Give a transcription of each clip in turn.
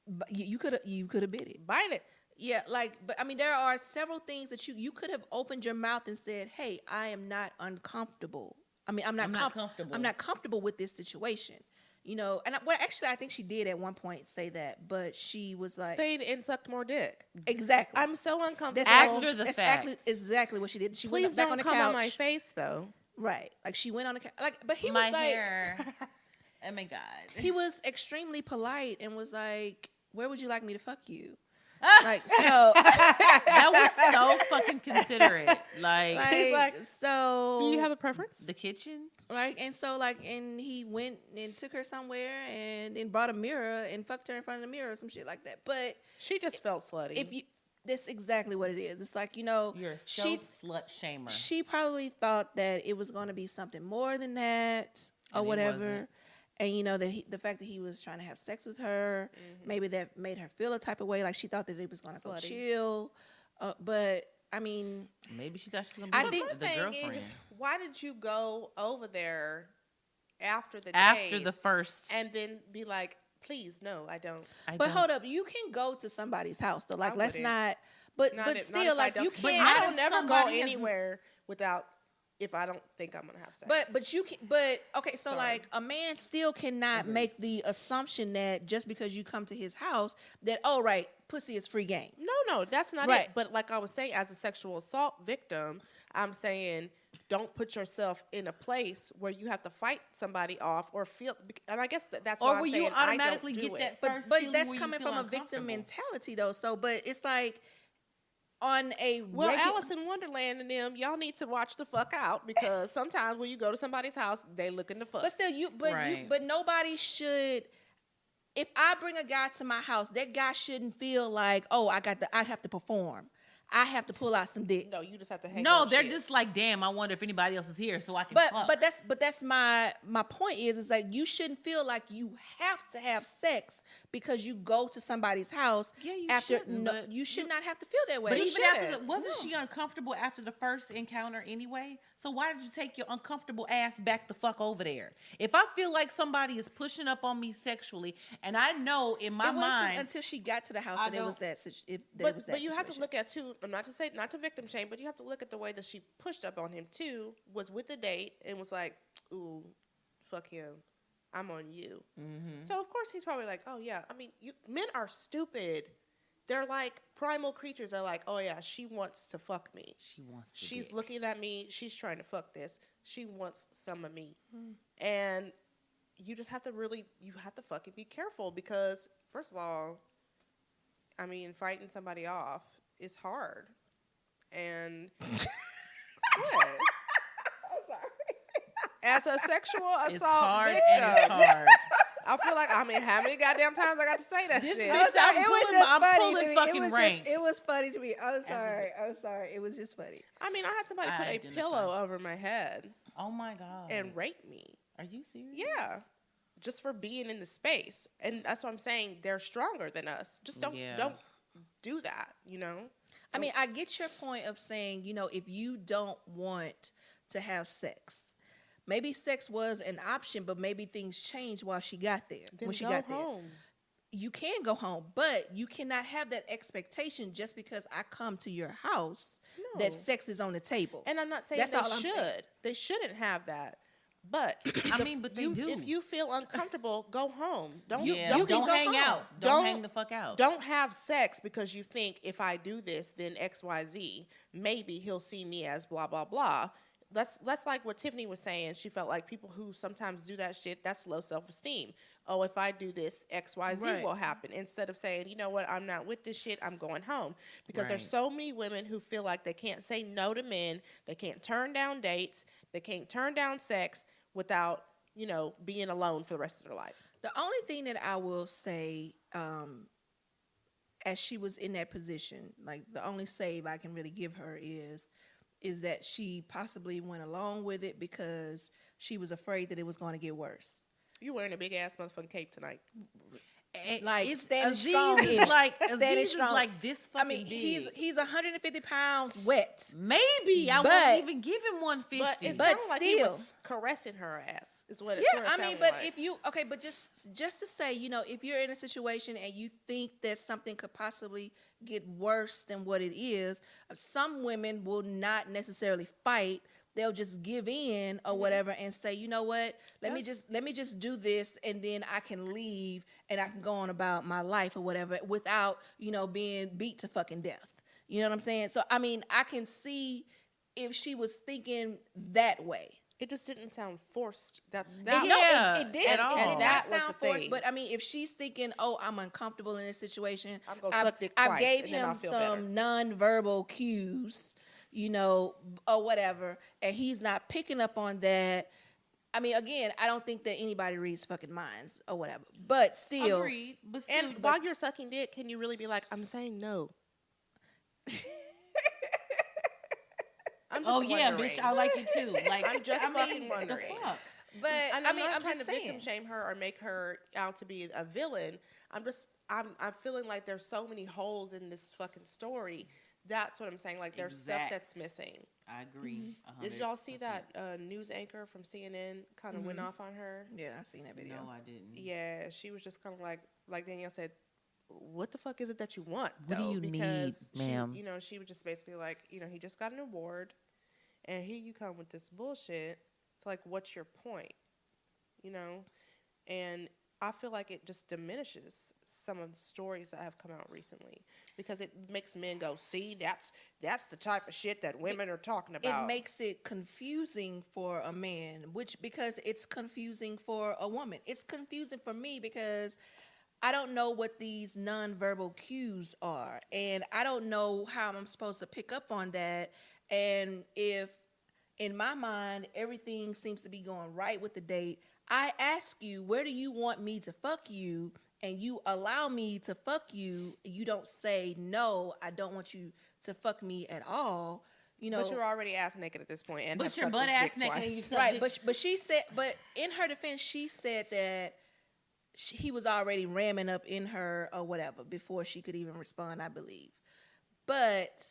But you could have bit it. Bite it. Yeah, but I mean, there are several things that you could have opened your mouth and said, "Hey, I am not uncomfortable. I mean, I'm not comfortable. I'm not comfortable with this situation." Actually, I think she did at one point say that, but she was like, stayed and sucked more dick. Exactly. I'm so uncomfortable. After the fact. Exactly what she did. She Please went back don't on the come couch. on my face, though. Right. Like she went on the couch. But he my was like, hair. Oh my God. He was extremely polite and was like, "Where would you like me to fuck you?" Like so. That was so fucking considerate. Like so. Do you have a preference? The kitchen. Right, and so and he went and took her somewhere and then brought a mirror and fucked her in front of the mirror or some shit like that. But she just felt slutty. That's exactly what it is. It's like, you're a slut shamer. She probably thought that it was going to be something more than that or whatever. And that the fact that he was trying to have sex with her, maybe that made her feel a type of way. Like she thought that it was going to go chill. But I mean, maybe she thought she was going to be the girlfriend. Is, why did you go over there after the first, and then be like, please, no, I don't. But hold up, you can go to somebody's house though. Like, let's not. But still, like, you can't. I don't never go anywhere without. If I don't think I'm gonna have sex. But you can. But okay, so like a man still cannot make the assumption that just because you come to his house that right, pussy is free game. No, that's not it. But like I was saying, as a sexual assault victim, I'm saying don't put yourself in a place where you have to fight somebody off or feel. And I guess that's why I'm saying you automatically get that first. But that's coming from a victim mentality though. So, but it's like. On a Alice in Wonderland and them, y'all need to watch the fuck out because sometimes when you go to somebody's house, they looking to fuck. But still, but nobody should. If I bring a guy to my house, that guy shouldn't feel like, I have to perform. I have to pull out some dick. No, you just have to hang. No, they're just like, damn. I wonder if anybody else is here, so I can. Fuck. But that's my point is like you shouldn't feel like you have to have sex because you go to somebody's house. Yeah, you shouldn't. No, you should not have to feel that way. But even after wasn't she uncomfortable after the first encounter anyway? So why did you take your uncomfortable ass back the fuck over there? If I feel like somebody is pushing up on me sexually, and I know in my mind until she got to the house that it was that. But you have to look at too. I'm not to victim shame, but you have to look at the way that she pushed up on him too. Was with the date and was like, "Ooh, fuck him, I'm on you." Mm-hmm. So of course he's probably like, "Oh yeah." I mean, men are stupid. They're like primal creatures. They're like, "Oh yeah, she wants to fuck me. She's looking at me. She's trying to fuck this. She wants some of me." And you just have to fucking be careful because first of all, I mean, fighting somebody off is hard. And what? I'm sorry. As a sexual assault victim, it's hard. I feel like, how many goddamn times I got to say that shit? I'm pulling fucking rank. It was funny to me. I'm sorry. It was just funny. I mean, I had somebody put a pillow over my head. Oh my God. And rape me. Are you serious? Yeah. Just for being in the space. And that's what I'm saying. They're stronger than us. Just don't do that, I mean, I get your point of saying, if you don't want to have sex, maybe sex was an option, but maybe things changed while she got there. Then when she got home. There. You can go home, but you cannot have that expectation just because I come to your house that sex is on the table. And I'm not saying they shouldn't have that. But they do. If you feel uncomfortable, go home. Don't hang out. Don't hang the fuck out. Don't have sex because you think if I do this, then XYZ, maybe he'll see me as blah blah blah. That's like what Tiffany was saying. She felt like people who sometimes do that shit, that's low self-esteem. Oh, if I do this, XYZ will happen. Instead of saying, you know what, I'm not with this shit, I'm going home. Because there's so many women who feel like they can't say no to men, they can't turn down dates, they can't turn down sex without, being alone for the rest of their life. The only thing that I will say, as she was in that position, like the only save I can really give her is that she possibly went along with it because she was afraid that it was going to get worse. You wearing a big ass motherfucking cape tonight. Like it's, standing Aziz strong. is like standing Aziz strong. is like this fucking I mean, big. he's 150 pounds wet. Maybe I won't even give him 150. But it But sounded like he was caressing her ass. Is what it yeah, I mean, but like. if you but just to say, you know, if you're in a situation and you think that something could possibly get worse than what it is, some women will not necessarily fight. They'll just give in or whatever and say, you know what, let me just do this, and then I can leave and I can go on about my life or whatever without, you know, being beat to fucking death. You know what I'm saying? So I mean, I can see if she was thinking that way. It just didn't sound forced. It did. At It did all. not That was sound the forced. thing. But I mean, if she's thinking, "Oh, I'm uncomfortable in this situation," I'm gonna suck dick twice, I gave and then I'll him feel some nonverbal cues, you know, or whatever, and he's not picking up on that. I mean, again, I don't think that anybody reads fucking minds or whatever. But still, agreed. But still, And while you're sucking dick, can you really be like, "I'm saying no"? I'm just wondering. bitch, I like it too. Like I'm just fucking the wondering. fuck? but And I I'm mean, not I'm trying just to saying. victim shame her or make her out to be a villain. I'm feeling like there's so many holes in this fucking story. That's what I'm saying. Like there's stuff that's missing. I agree. Did y'all see that news anchor from CNN kind of went off on her? Yeah, I seen that video. No, I didn't. Yeah, she was just kind of like Danielle said, what the fuck is it that you want? What do though? you Because need, ma'am? She, you know, she was just basically like, you know, he just got an award, and here you come with this bullshit. So like, what's your point? You know, and I feel like it just diminishes some of the stories that have come out recently because it makes men go, see, that's the type of shit that women are talking about. It makes it confusing for a man, because it's confusing for a woman. It's confusing for me because I don't know what these nonverbal cues are, and I don't know how I'm supposed to pick up on that. And if in my mind everything seems to be going right with the date, I ask you, where do you want me to fuck you? And you allow me to fuck you. You don't say, no, I don't want you to fuck me at all. You know, but you're already ass naked at this point, and but you're butt ass naked, and you right? But she said, but in her defense, she said that he was already ramming up in her or whatever before she could even respond, I believe. But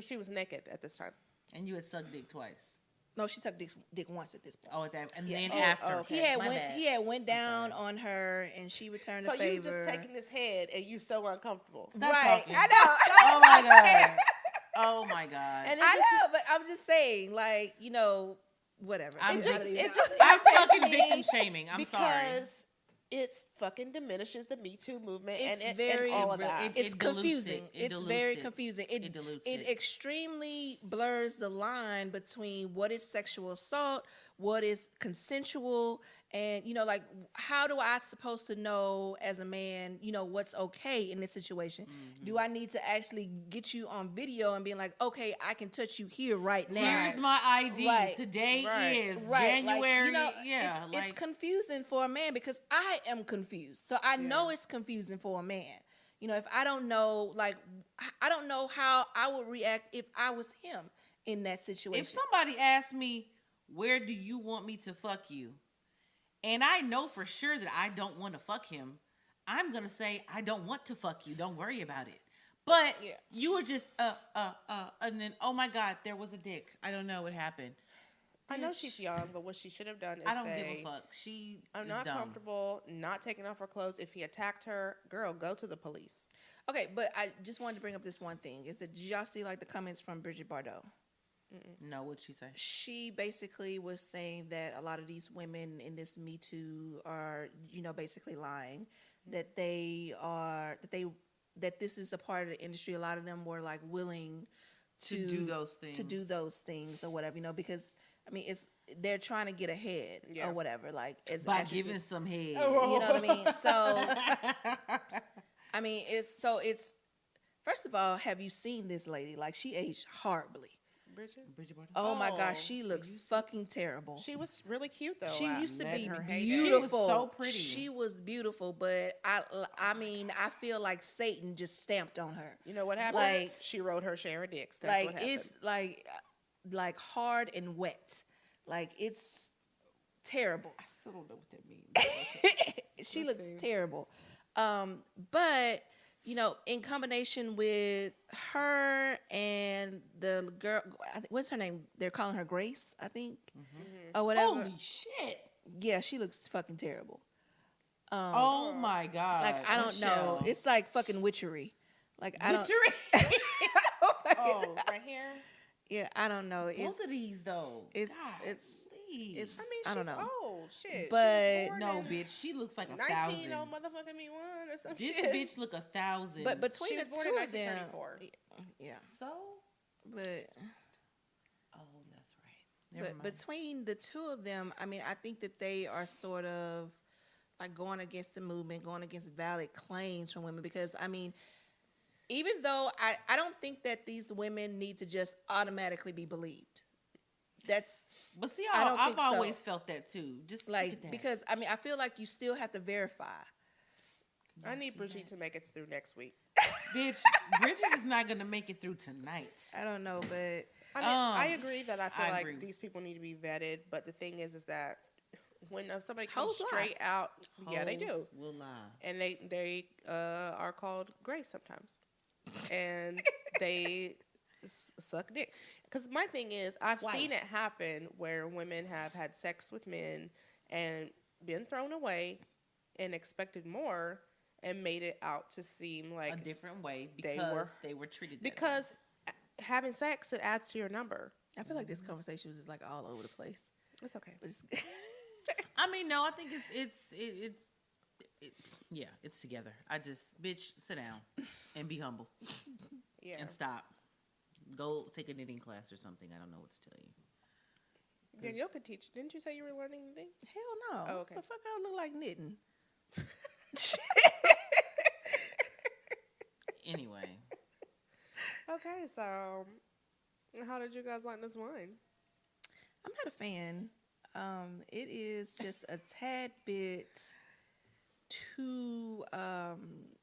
she was naked at this time, and you had sucked dick twice. No, she sucked dick once at this point. Oh, at that, and then after. Okay. He had went down on her, and she returned the favor. So you just taking his head, and you so uncomfortable. Stop right? talking. I know. Oh my god. Oh my god. And I know, but I'm just saying, like, you know, whatever. I'm fucking irritates me victim shaming. I'm sorry. Because it fucking diminishes the Me Too movement It's and all of that. It's confusing. It's very it. confusing. It dilutes it it. extremely blurs the line between what is sexual assault, what is consensual, and, you know, like, how do I supposed to know as a man, you know, what's okay in this situation? Mm-hmm. Do I need to actually get you on video and be like, okay, I can touch you here right now? Here's my ID. Right. Today is right. January. Like, you know, it's confusing for a man because I am confused. So I know it's confusing for a man. You know, if I don't know, like, I don't know how I would react if I was him in that situation. If somebody asked me, where do you want me to fuck you? And I know for sure that I don't want to fuck him, I'm going to say, I don't want to fuck you. Don't worry about it. But you were just, and then, oh my God, there was a dick. I don't know what happened. I know she's young, but what she should have done is I don't say, give a fuck. I'm not comfortable, not taking off her clothes. If he attacked her, girl, go to the police. Okay, but I just wanted to bring up this one thing. Is that, did y'all see, like, the comments from Bridget Bardot? No, what'd she say? She basically was saying that a lot of these women in this Me Too are, you know, basically lying, that that this is a part of the industry. A lot of them were, like, willing to do those things. To do those things or whatever, you know, because I mean, they're trying to get ahead or whatever, like, as by actresses. giving some head. You know what I mean? So I mean, it's first of all, have you seen this lady? Like, she aged horribly. Bridget Bardot? Oh my gosh, she looks fucking terrible. She was really cute though. She used to be beautiful. She was so pretty. She was beautiful, but I mean, I feel like Satan just stamped on her. You know what happened? Like, she rode her share of dicks. That's like what happened. It's like hard and wet. Like, it's terrible. I still don't know what that means. She looks terrible. But in combination with her and the girl, what's her name? They're calling her Grace, I think, or whatever. Holy shit! Yeah, she looks fucking terrible. Oh my god! Like I don't know. It's like fucking witchery. Like I don't. Witchery. Oh, right here. Yeah, I don't know. Both of these though. It's. I mean, I don't she's know. old. Shit. But no, bitch, she looks like 19 on motherfucking me one or some this shit. This bitch look 1,000. But between the two of them, yeah. So, but oh, that's right. Never mind. Between the two of them, I mean, I think that they are sort of like going against the movement, going against valid claims from women. Because I mean, even though I don't think that these women need to just automatically be believed. But see, I've always felt that too. Just like because I mean, I feel like you still have to verify. I need Bridget to make it through next week. Bitch, Bridget is not gonna make it through tonight. I don't know, but I mean, I agree that I feel like these people need to be vetted. But the thing is that when somebody comes straight out, yeah, they do. Will lie, and they are called Grace sometimes, and they suck dick. Because my thing is, I've seen it happen where women have had sex with men and been thrown away and expected more and made it out to seem like a different way because they were treated that because way. Having sex, it adds to your number. I feel like this conversation was just like all over the place. It's okay. I mean, no, I think it's yeah, it's together. I just, bitch, sit down and be humble. Yeah. And stop. Go take a knitting class or something. I don't know what to tell you. Danielle could teach. Didn't you say you were learning knitting? Hell no. Oh, okay. The fuck I look like knitting? Anyway. Okay, so how did you guys like this wine? I'm not a fan. It is just a tad bit too.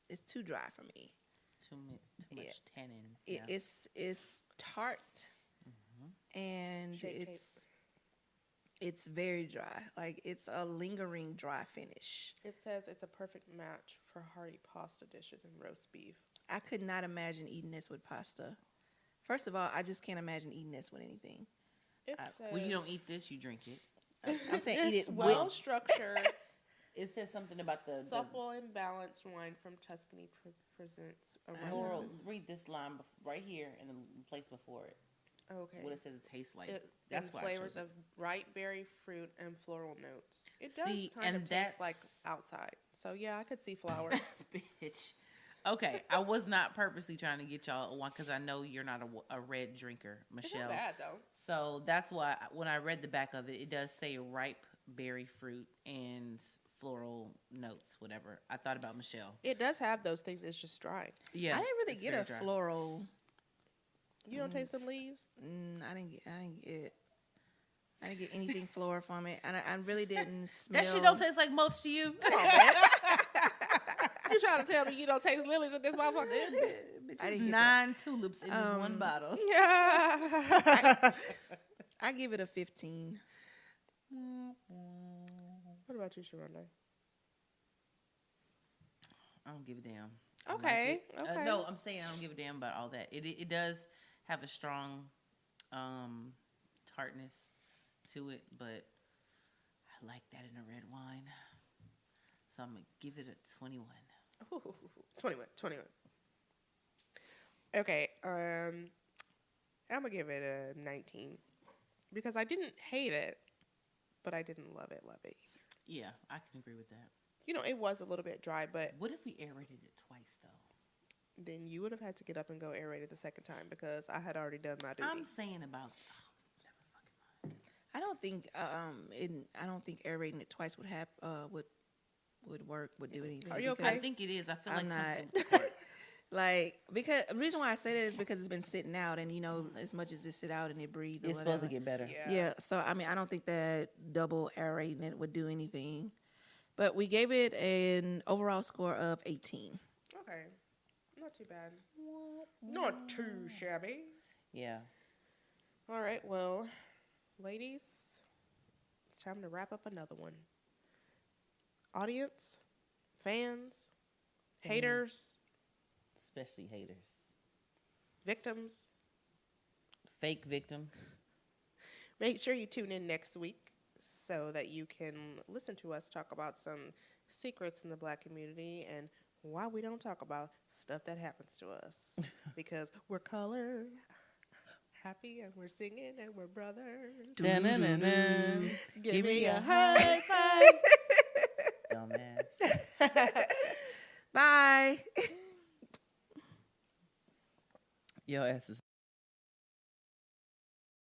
It's too dry for me. Too much tannin. It's tart, and it's very dry. Like it's a lingering dry finish. It says it's a perfect match for hearty pasta dishes and roast beef. I could not imagine eating this with pasta. First of all, I just can't imagine eating this with anything. When you don't eat this, you drink it. I'm saying eat it well structured. It says something about the supple and balanced wine from Tuscany presents. Laurel, read this line right here in the place before it. Okay. What it says is tastes like. That's why flavors of ripe berry fruit and floral notes. It does kind of taste like outside. So yeah, I could see flowers. Bitch. Okay, I was not purposely trying to get y'all one because I know you're not a red drinker, Michelle. It's not bad though. So that's why when I read the back of it, it does say ripe berry fruit and floral notes, whatever. I thought about Michelle. It does have those things. It's just dry. Yeah, I didn't really get a floral. You don't taste some leaves? I didn't get anything floral from it, and I really didn't smell. That shit don't taste like mulch to you. Come on, man. You trying to tell me you don't taste lilies in this motherfucker? It's 9 tulips in this one bottle. Yeah. I give it a 15. What about you, Sharonda? I don't give a damn. Okay. Okay. No, I'm saying I don't give a damn about all that. It does have a strong tartness to it, but I like that in a red wine. So I'm going to give it a 21. Ooh, 21. Okay. I'm going to give it a 19 because I didn't hate it, but I didn't love it either. Yeah, I can agree with that. You know, it was a little bit dry, but... What if we aerated it twice, though? Then you would have had to get up and go aerate it the second time because I had already done my duty. I'm saying about... never fucking mind. I don't think aerating it twice would work, would do anything. Are you okay? I think it is. I feel I'm like not. Like, because the reason why I say that is because it's been sitting out, and as much as it sit out and it breathes, it's supposed to get better. Yeah. So I mean, I don't think that double aerating it would do anything. But we gave it an overall score of 18. Okay, not too bad. Not too shabby. Yeah. All right. Well, ladies, it's time to wrap up another one. Audience, fans, Haters. Especially haters. Victims. Fake victims. Make sure you tune in next week so that you can listen to us talk about some secrets in the Black community and why we don't talk about stuff that happens to us. Because we're colored, happy, and we're singing, and we're brothers. Give me a high five. Dumbass. Bye. Your ass is